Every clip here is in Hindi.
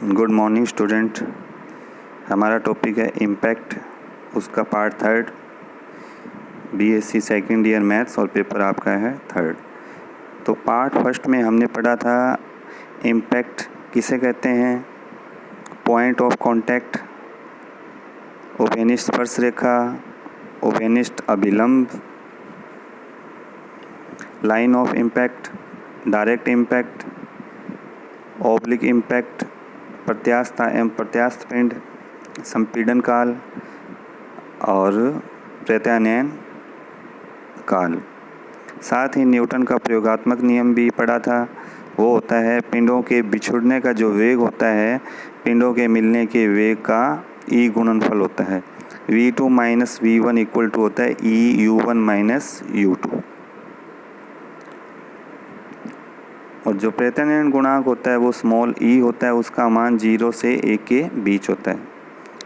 Good morning student. हमारा टॉपिक है इम्पैक्ट, उसका part 3 BSc second year maths और पेपर आपका है 3। तो पार्ट 1 में हमने पढ़ा था इम्पैक्ट किसे कहते हैं, पॉइंट ऑफ कांटेक्ट, ओवेनिस्ट स्पर्श रेखा, ओवेनिस्ट अभिलंब, line of impact, direct impact, oblique impact, प्रत्यास्था एवं प्रत्यास्थ पिंड, संपीड़न काल और प्रत्यानयन काल। साथ ही न्यूटन का प्रयोगात्मक नियम भी पढ़ा था। वो होता है पिंडों के बिछुड़ने का जो वेग होता है, पिंडों के मिलने के वेग का ई गुणनफल होता है। v2 minus v1 equal to होता है ई u1 माइनस u2। और जो प्रत्यानयन गुणांक होता है वो स्मॉल ई होता है, उसका मान 0 से 1 के बीच होता है।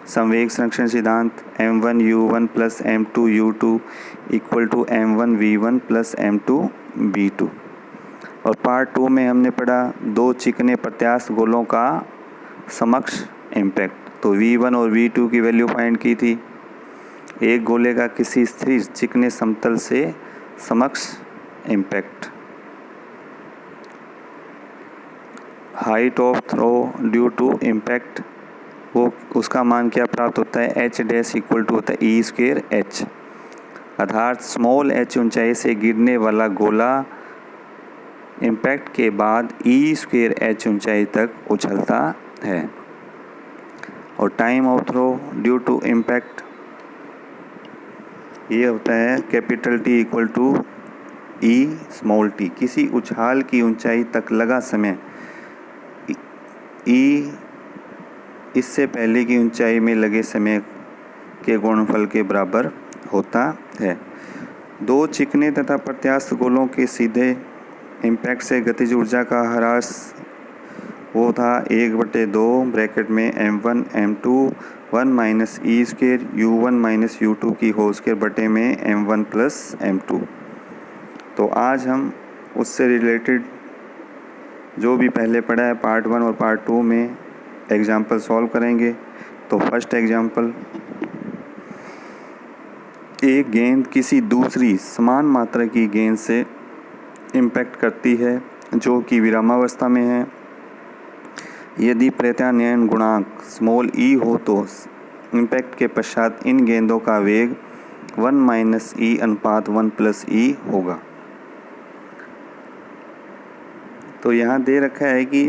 संवेग संरक्षण सिद्धांत m1 u1 plus m2 u2 equal to m1 v1 plus m2 v2। और पार्ट 2 में हमने पढ़ा दो चिकने प्रत्यास्थ गोलों का समक्ष इम्पैक्ट। तो v1 और v2 की वैल्यू फाइंड की थी। एक गोले का किसी स्थिर चिकने समतल से समक्ष impact, height of throw due to impact, वो उसका मान क्या प्राप्त होता है, एच डैश इक्वल टू होता है ई स्क्वेयर एच। अर्थात स्मॉल एच ऊंचाई से गिरने वाला गोला इम्पैक्ट के बाद ई स्क्वेयर एच ऊंचाई तक उछलता है। और time of throw due to impact ये होता है capital T equal to E small T. किसी उछाल की ऊंचाई तक लगा समय ई इससे पहले की ऊंचाई में लगे समय के गुणनफल के बराबर होता है। दो चिकने तथा प्रत्यास्थ गोलों के सीधे इम्पैक्ट से गतिज ऊर्जा का ह्रास वो था 1/2 ब्रैकेट में m1 m2 1 माइनस ई स्क्वेयर u1 माइनस u2 की होल स्क्वेयर बटे में m1 प्लस m2। तो आज हम उससे रिलेटेड जो भी पहले पढ़ा है पार्ट 1 और पार्ट 2 में एग्जाम्पल सॉल्व करेंगे। तो फर्स्ट एग्जाम्पल, एक गेंद किसी दूसरी समान मात्रा की गेंद से इम्पैक्ट करती है जो कि विरामावस्था में है। यदि प्रत्यानयन गुणांक स्मॉल ई हो तो इम्पैक्ट के पश्चात इन गेंदों का वेग 1 माइनस ई अनुपात 1 प्लस ई होगा। तो यहाँ दे रखा है कि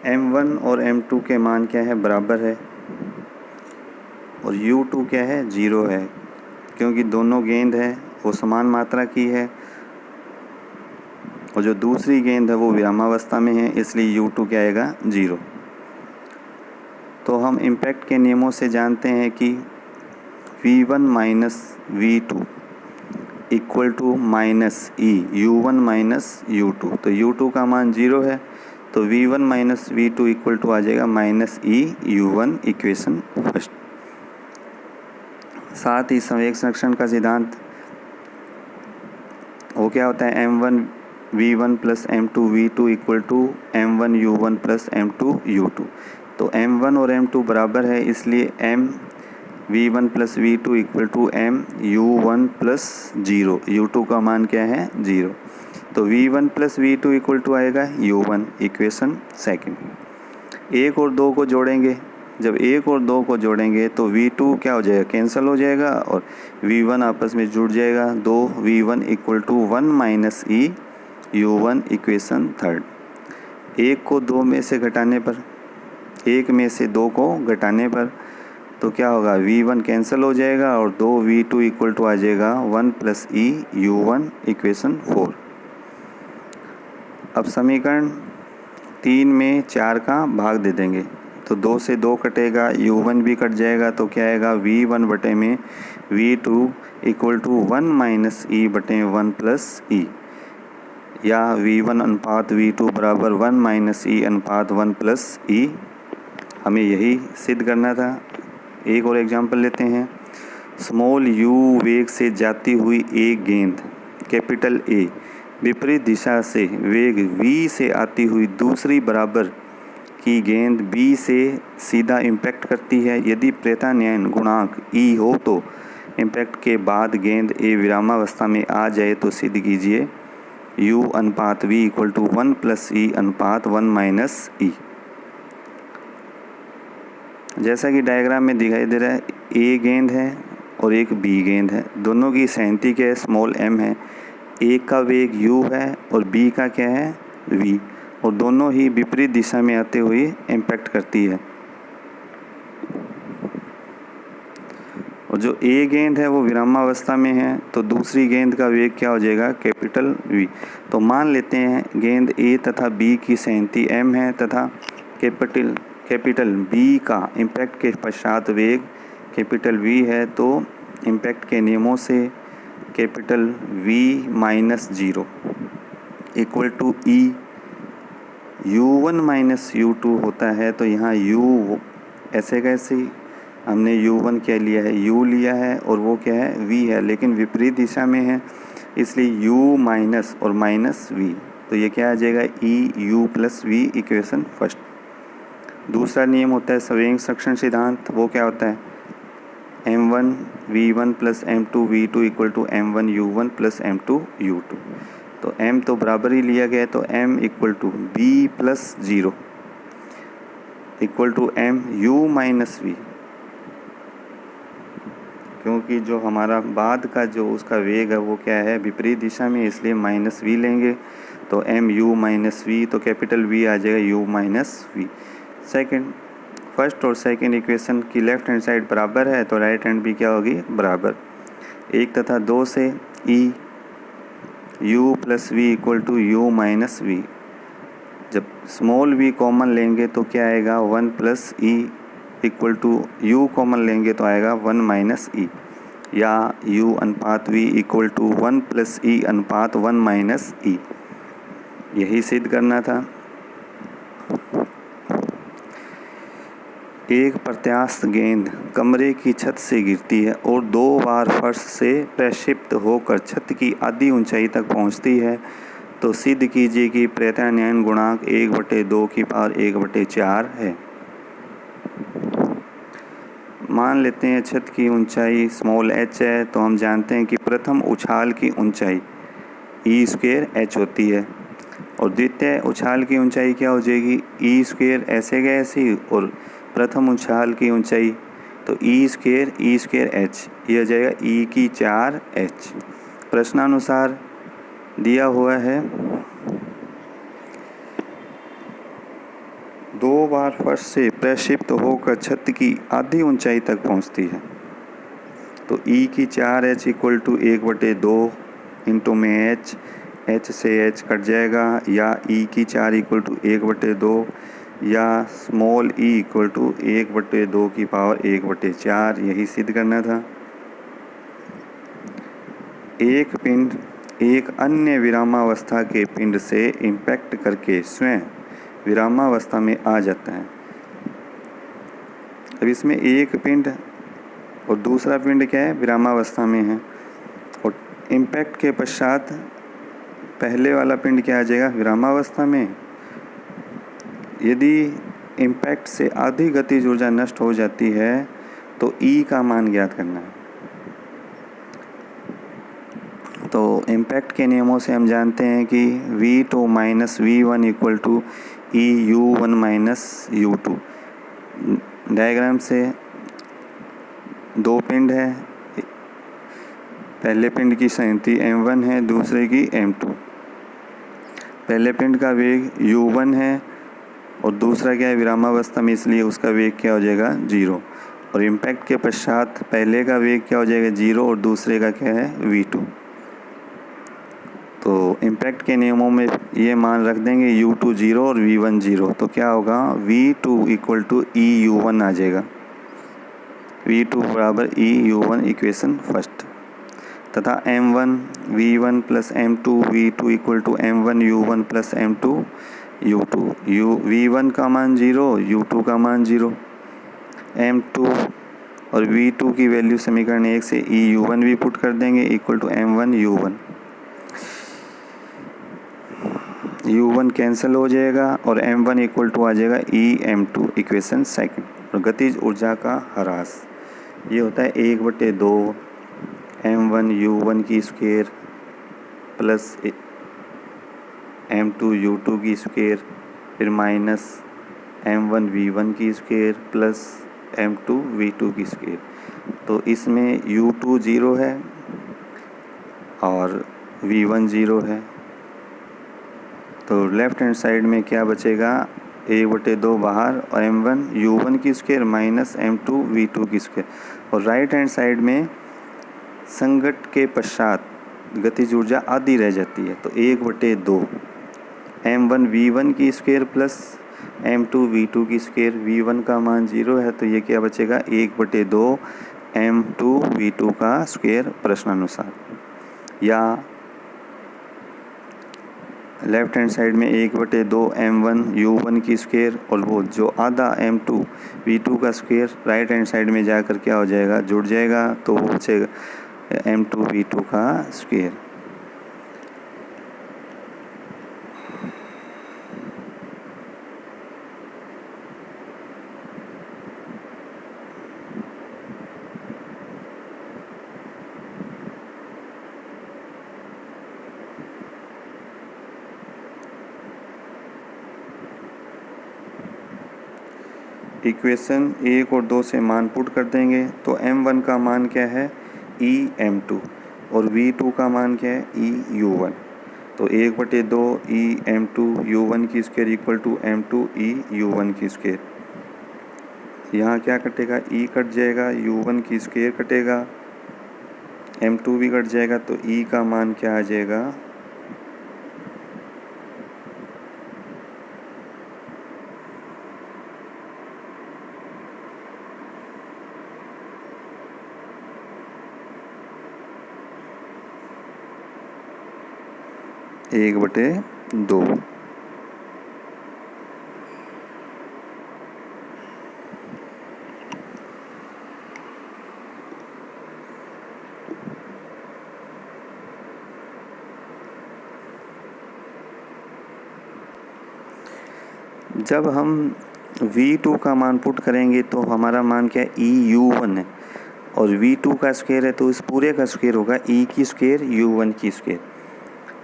m1 और m2 के मान क्या है, बराबर है, और u2 क्या है, 0 है, क्योंकि दोनों गेंद है वो समान मात्रा की है और जो दूसरी गेंद है वो विरामावस्था में है, इसलिए u2 क्या आएगा, 0। तो हम इम्पैक्ट के नियमों से जानते हैं कि v1 minus v2 equal to minus E u1 minus u2। तो u2 का मान 0 है, तो v1 minus v2 equal to आ जाएगा minus E u1, equation first. साथ ही संवेग संरक्षण का सिद्धांत वो क्या होता है, m1 v1 plus m2 v2 equal to m1 u1 plus m2 u2। तो m1 और m2 बराबर है, इसलिए m v1 plus v2 equal to m u1 plus 0। u2 का मान क्या है, 0। तो v1 plus v2 equal to आएगा u1, इक्वेशन सेकंड। 1 और 2 को जोड़ेंगे, जब 1 और 2 को जोड़ेंगे तो v2 क्या हो जाएगा, कैंसिल हो जाएगा और v1 आपस में जुड़ जाएगा। 2 v1 equal to 1 minus E u1, equation third. 1 को 2 में से घटाने पर, 1 में से 2 को घटाने पर तो क्या होगा, v1 कैंसिल हो जाएगा और 2 v2 इक्वल टू आ जाएगा 1 प्लस ई u1, इक्वेशन 4। अब समीकरण 3 में 4 का भाग दे देंगे, तो 2 से 2 कटेगा, u1 भी कट जाएगा, तो क्या आएगा, v1 बटे में v2 इक्वल टू 1 माइनस ई बटे 1 प्लस ई, या v1 अनुपात v2 बराबर 1 माइनस ई अनुपात 1 प्लस ई। हमें यही सिद्ध करना था। एक और एग्जाम्पल लेते हैं। स्मॉल u वेग से जाती हुई एक गेंद कैपिटल A विपरीत दिशा से वेग v से आती हुई दूसरी बराबर कि गेंद बी से सीधा इम्पैक्ट करती है। यदि प्रत्यानयन गुणांक ई हो तो इम्पैक्ट के बाद गेंद ए विरामावस्था में आ जाए तो सिद्ध कीजिए u अनुपात v इक्वल टू 1 प्लस ई अनुपात 1 माइनस ई। जैसा कि डायग्राम में दिखाई दे रहा है, ए गेंद है और एक बी गेंद है। दोनों की सैंती क्या है, स्मॉल m है। एक का वेग u है और बी का क्या है, v, और दोनों ही विपरीत दिशा में आते हुए इम्पैक्ट करती है। और जो ए गेंद है वो विरामावस्था में है, तो दूसरी गेंद का वेग क्या हो जाएगा, कैपिटल V। तो मान लेते हैं गेंद ए तथा बी की सैंती m है तथा कैपिटल B का इम्पैक्ट के पश्चात वेग कैपिटल V है, तो इम्पैक्ट के नियमों से capital V minus 0 equal to E u1 minus u2 होता है। तो यहाँ u ऐसे कैसे हमने u1 क्या लिया है, u लिया है और वो क्या है, v है, लेकिन विपरीत दिशा में है, इसलिए u माइनस और माइनस v, तो ये क्या आ जाएगा, e u plus v equation first. दूसरा नियम होता है संवेग सिद्धांत, वो क्या होता है, m1 v1 plus m2 v2 equal to m1 u1 plus m2 u2। तो m तो बराबर ही लिया गया है, तो m equal to b plus 0 equal to m u minus v, क्योंकि जो हमारा बाद का जो उसका वेग है वो क्या है, विपरीत दिशा में, इसलिए माइनस v लेंगे। तो m u माइनस v, तो कैपिटल V आ जाएगा u minus v। Second, first और सेकेंड इक्वेशन की लेफ्ट हैंड साइड बराबर है, तो राइट हैंड भी क्या होगी, बराबर। 1 तथा 2 से e u plus v equal to u minus v। जब स्मॉल v कॉमन लेंगे तो क्या आएगा, 1 plus e equal to u common लेंगे तो आएगा 1 माइनस e, या u अनुपात v equal to 1 plus e अनुपात 1 माइनस e। यही सिद्ध करना था। एक प्रत्यास्थ गेंद कमरे की छत से गिरती है और 2 बार फर्श से प्रक्षिप्त होकर छत की आधी ऊंचाई तक पहुंचती है, तो सिद्ध कीजिए कि प्रत्यानयन गुणांक 1/2 की पावर 1/4 है। मान लेते हैं छत की ऊंचाई स्मॉल h है, तो हम जानते हैं कि प्रथम उछाल की ऊंचाई e² h होती है और द्वितीय उछाल की ऊंचाई क्या हो जाएगी, e² ऐसे गए ऐसी, और प्रथम उछाल की ऊंचाई तो e² h, ये हो जाएगा e⁴h। प्रश्नानुसार दिया हुआ है 2 बार फर्श से प्रक्षिप्त होकर छत की आधी ऊंचाई तक पहुंचती है, तो e⁴h इक्वल टू 1/2 इंटू में h से h कट जाएगा, या e⁴ इक्वल टू 1/2 या स्मॉल e इक्वल टू 1/2 की पावर 1/4। यही सिद्ध करना था। एक पिंड एक अन्य विरामावस्था के पिंड से इम्पैक्ट करके स्वयं विरामावस्था में आ जाता है। अब इसमें एक पिंड और दूसरा पिंड क्या है, विरामावस्था में है, और इम्पैक्ट के पश्चात पहले वाला पिंड क्या आ जाएगा, विरामावस्था में। यदि इम्पैक्ट से आधी गतिज ऊर्जा नष्ट हो जाती है तो E का मान ज्ञात करना है। तो इम्पैक्ट के नियमों से हम जानते हैं कि v2 minus v1 equal to E u1 minus u2। Diagram से 2 पिंड है, पहले पिंड की सैंती m1 है, दूसरे की m2। पहले पिंड का वेग u1 है और दूसरा क्या है, विरामावस्था में, इसलिए उसका वेग क्या हो जाएगा, 0। और इम्पैक्ट के पश्चात पहले का वेग क्या हो जाएगा, 0, और दूसरे का क्या है, v2। तो इम्पैक्ट के नियमों में ये मान रख देंगे u2 0 और v1 0, तो क्या होगा, v2 equal to E u1 आ जाएगा, v2 बराबर ई u1 इक्वेशन फर्स्ट। तथा m1 v1 plus m2 v2 equal to m1 u1 plus m2 u2। v1 का मान 0, u2 का मान 0। m2 और v2 की वैल्यू समीकरण 1 से ई u1 भी पुट कर देंगे equal to m1 u1। u1 cancel हो जाएगा और m1 इक्वल टू आ जाएगा e m2 इक्वेशन सेकंड। और गतिज ऊर्जा का ह्रास ये होता है 1/2 m1 u1 की स्क्वायर प्लस m2 u2 की स्क्वायर फिर माइनस m1 v1 की स्क्वायर प्लस m2 v2 की स्क्वायर। तो इसमें u2 0 है और v1 0 है, तो लेफ्ट हैंड साइड में क्या बचेगा 1/2 बाहर और m1 u1 की स्क्वायर माइनस m2 v2 की स्क्वायर। और राइट हैंड साइड में संघट के पश्चात गतिज ऊर्जा आधी रह जाती है, तो 1/2 m1 v1 की स्क्वायर प्लस m2 v2 की स्क्वायर। v1 का मान 0 है तो ये क्या बचेगा 1/2 m2 v2 का स्क्वायर प्रश्नानुसार। या लेफ्ट हैंड साइड में 1/2 m1 u1 की स्क्वायर और वो जो आधा m2 v2 का स्क्वायर राइट हैंड साइड में जाकर क्या हो जाएगा जुड़ जाएगा, तो वो बचेगा m2 v2 का स्क्वायर। इक्वेशन 1 और 2 से मान पुट कर देंगे तो m1 का मान क्या है e m2 और v2 का मान क्या है e u1। तो 1/2 e m2 u1 की square equal to m2 e u1 की स्क्वायर। यहाँ क्या कटेगा e कट जाएगा, u1 की स्क्वायर कटेगा, m2 भी कट जाएगा, तो e का मान क्या आ जाएगा 1/2। जब हम v2 का मान पुट करेंगे तो हमारा मान क्या है e u1 है और v2 का स्क्वायर है तो इस पूरे का स्क्वायर होगा e की स्क्वायर u1 की स्क्वायर।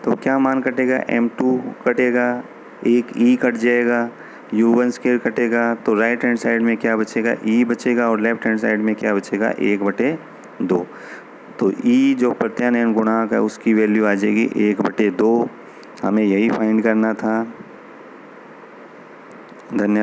तो क्या मान कटेगा m2 कटेगा, एक e कट जाएगा, u1 स्क्वायर कटेगा, तो राइट हैंड साइड में क्या बचेगा e बचेगा और लेफ्ट हैंड साइड में क्या बचेगा 1/2। तो e जो प्रत्यानयन गुणांक है उसकी वैल्यू आ जाएगी 1/2। हमें यही फाइंड करना था। धन्यवाद।